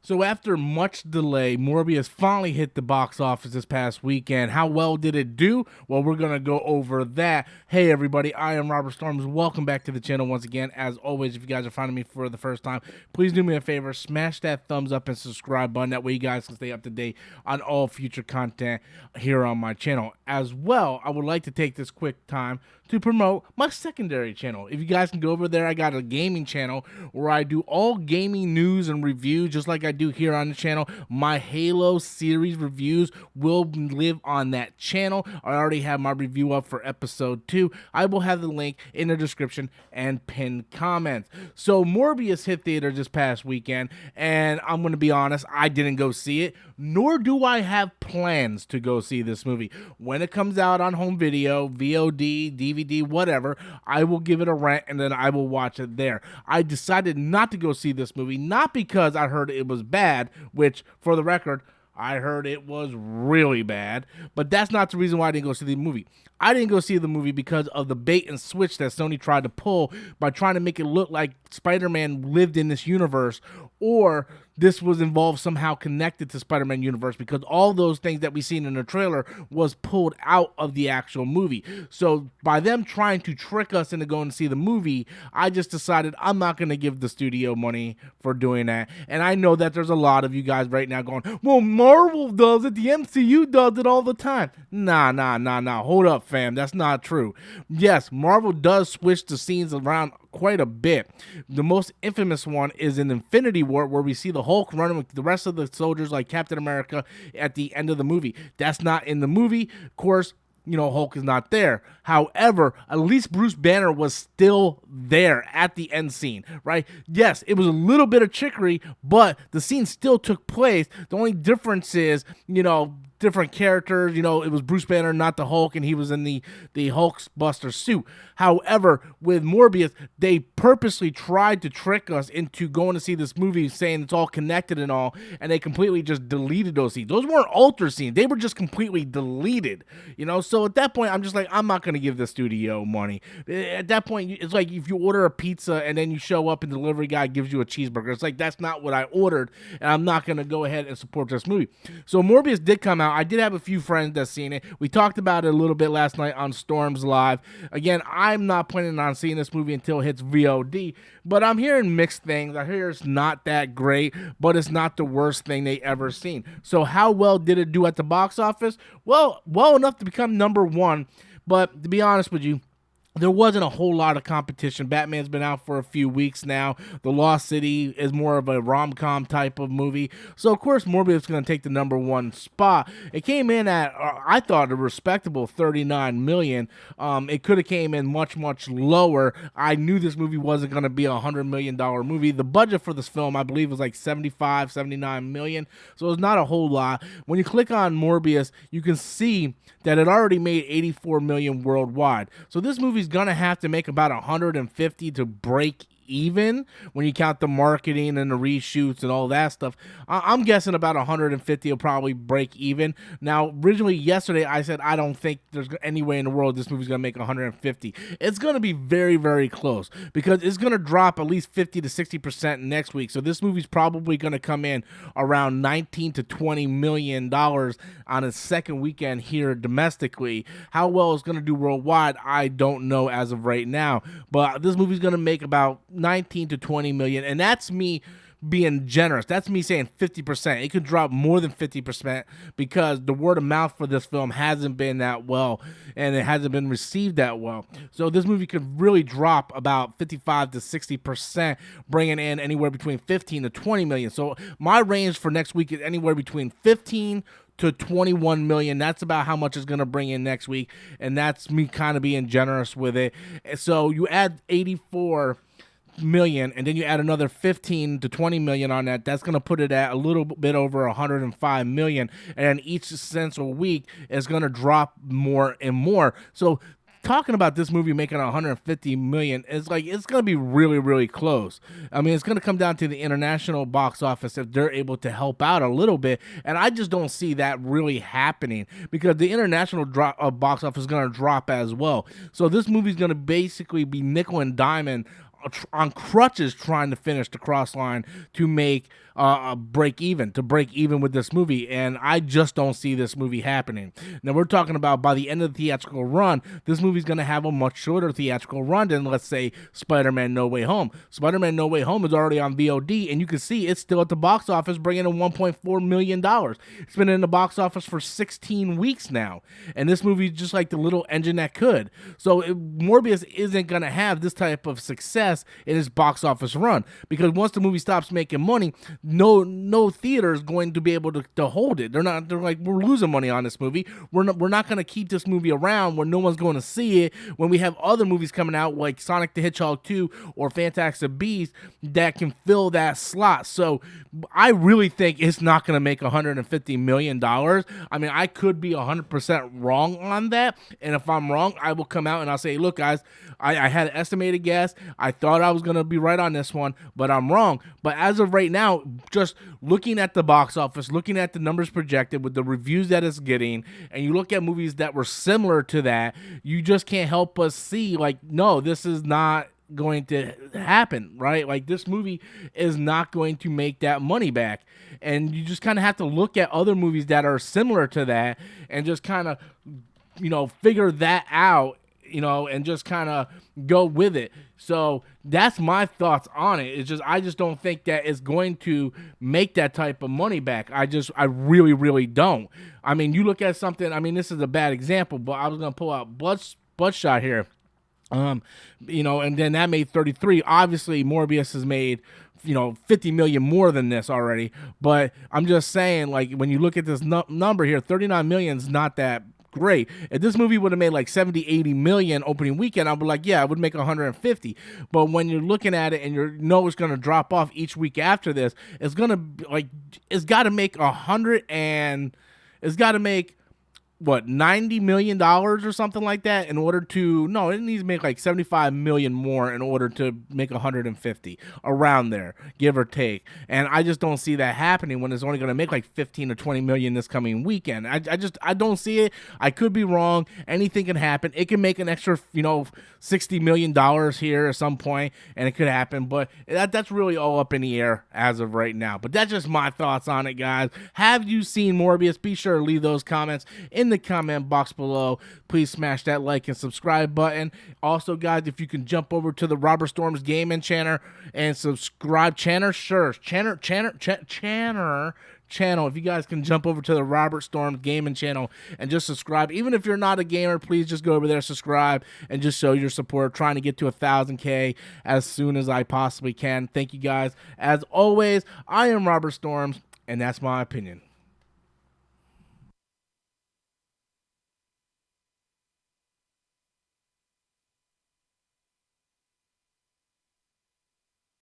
So after much delay, Morbius finally hit the box office this past weekend. How well did it do? Well, we're going to go over that. Hey everybody, I am Robert Storms. Welcome back to the channel once again. As always, if you guys are finding me for the first time, please do me a favor, smash that thumbs up and subscribe button. That way you guys can stay up to date on all future content here on my channel. As well, I would like to take this quick time to promote my secondary channel. If you guys can go over there, I got a gaming channel where I do all gaming news and reviews just like I do here on the channel. My Halo series reviews will live on that channel. I already have my review up for episode 2. I will have the link in the description and pinned comments. So Morbius hit theaters this past weekend, and I'm going to be honest, I didn't go see it, nor do I have plans to go see this movie. When it comes out on home video, VOD, DVD, whatever, I will give it a rent and then I will watch it there. I decided not to go see this movie, not because I heard it was bad, which, for the record, I heard it was really bad, but that's not the reason why I didn't go see the movie. I didn't go see the movie because of the bait and switch that Sony tried to pull by trying to make it look like Spider-Man lived in this universe, or this was involved somehow connected to Spider-Man universe, because all those things that we seen in the trailer was pulled out of the actual movie. So by them trying to trick us into going to see the movie, I just decided I'm not going to give the studio money for doing that. And I know that there's a lot of you guys right now going, well, Marvel does it, the MCU does it all the time. Nah, hold up, fam, that's not true. Yes, Marvel does switch the scenes around quite a bit. The most infamous one is in Infinity War, where we see the Hulk running with the rest of the soldiers like Captain America at the end of the movie. That's not in the movie. Of course, you know, Hulk is not there. However, at least Bruce Banner was still there at the end scene, right? Yes, it was a little bit of trickery, but the scene still took place. The only difference is, you know, different characters. You know, it was Bruce Banner, not the Hulk, and he was in the Hulkbuster suit. However, with Morbius, they purposely tried to trick us into going to see this movie saying it's all connected and all, and they completely just deleted those scenes. Those weren't altered scenes. They were just completely deleted, you know? So at that point, I'm just like, I'm not going to give the studio money. At that point, it's like if you order a pizza and then you show up and the delivery guy gives you a cheeseburger. It's like, that's not what I ordered, and I'm not going to go ahead and support this movie. So Morbius did come out. I did have a few friends that seen it. We talked about it a little bit last night on Storms Live. Again, I'm not planning on seeing this movie until it hits VOD, but I'm hearing mixed things. I hear it's not that great, but it's not the worst thing they ever seen. So how well did it do at the box office? Well enough to become #1, but to be honest with you, there wasn't a whole lot of competition. Batman's been out for a few weeks now. The Lost City is more of a rom-com type of movie. So, of course, Morbius is going to take the #1 spot. It came in at, I thought, a respectable $39 million. It could have came in much, much lower. I knew this movie wasn't going to be a $100 million movie. The budget for this film, I believe, was like $75, $79 million. So it's not a whole lot. When you click on Morbius, you can see that it already made $84 million worldwide. So this movie's gonna have to make about 150 to break even when you count the marketing and the reshoots and all that stuff. I'm guessing about 150 will probably break even. Now, originally yesterday I said I don't think there's any way in the world this movie's gonna make 150. It's gonna be very, very close, because it's gonna drop at least 50 to 60% next week. So this movie's probably gonna come in around 19 to 20 million dollars on its second weekend here domestically. How well it's gonna do worldwide, I don't know as of right now, but this movie's gonna make about 19 to 20 million, and that's me being generous. That's me saying 50%. It could drop more than 50% because the word of mouth for this film hasn't been that well, and it hasn't been received that well. So this movie could really drop about 55 to 60%, bringing in anywhere between 15 to 20 million. So my range for next week is anywhere between 15 to 21 million. That's about how much it's going to bring in next week, and that's me kind of being generous with it. So you add 84 million, and then you add another 15 to 20 million on that. That's going to put it at a little bit over 105 million, and each cents a week is going to drop more and more. So talking about this movie making 150 million is like, it's going to be really, really close. I mean, it's going to come down to the international box office if they're able to help out a little bit, and I just don't see that really happening because the international box office is going to drop as well. So this movie is going to basically be nickel and diamond on crutches trying to finish the cross line to make break even with this movie, and I just don't see this movie happening. Now we're talking about by the end of the theatrical run, this movie's going to have a much shorter theatrical run than, let's say, Spider-Man No Way Home. Spider-Man No Way Home is already on VOD, and you can see it's still at the box office bringing in $1.4 million. It's been in the box office for 16 weeks now, and this movie is just like the little engine that could. So Morbius isn't going to have this type of success in its box office run, because once the movie stops making money, no theater is going to be able to hold it. They're like, we're losing money on this movie. We're not going to keep this movie around when no one's going to see it, when we have other movies coming out like Sonic the Hedgehog 2 or Fantastic Beasts that can fill that slot. So I really think it's not going to make $150 million. I mean, I could be 100% wrong on that, and if I'm wrong, I will come out and I'll say, look guys, I had an estimated guess. I thought I was going to be right on this one, but I'm wrong. But as of right now, just looking at the box office, looking at the numbers projected with the reviews that it's getting, and you look at movies that were similar to that, you just can't help but see, like, no, this is not going to happen, right? Like, this movie is not going to make that money back. And you just kind of have to look at other movies that are similar to that and just kind of, figure that out, and just kind of go with it. So that's my thoughts on it. It's just, I just don't think that it's going to make that type of money back. I really, really don't. I mean, you look at something, I mean, this is a bad example, but I was going to pull out Bloodshot here. And then that made 33. Obviously, Morbius has made, 50 million more than this already. But I'm just saying, like, when you look at this number here, 39 million is not that great. If this movie would have made like 70, 80 million opening weekend, I'd be like, yeah, it would make 150. But when you're looking at it and it's going to drop off each week after this, it's going to it's got to make $90 million or something like that in order to, no, it needs to make like 75 million more in order to make 150, around there, give or take. And I just don't see that happening when it's only going to make like 15 to 20 million this coming weekend. I don't see it. I could be wrong. Anything can happen. It can make an extra, $60 million here at some point, and it could happen. But that's really all up in the air as of right now. But that's just my thoughts on it, guys. Have you seen Morbius? Be sure to leave those comments in the comment box below. Please smash that like and subscribe button. Also, guys, if you can jump over to the Robert Storms Gaming channel and subscribe channel. If you guys can jump over to the Robert Storms Gaming channel and just subscribe. Even if you're not a gamer, please just go over there, subscribe, and just show your support. Trying to get to 1,000K as soon as I possibly can. Thank you guys. As always, I am Robert Storms, and that's my opinion.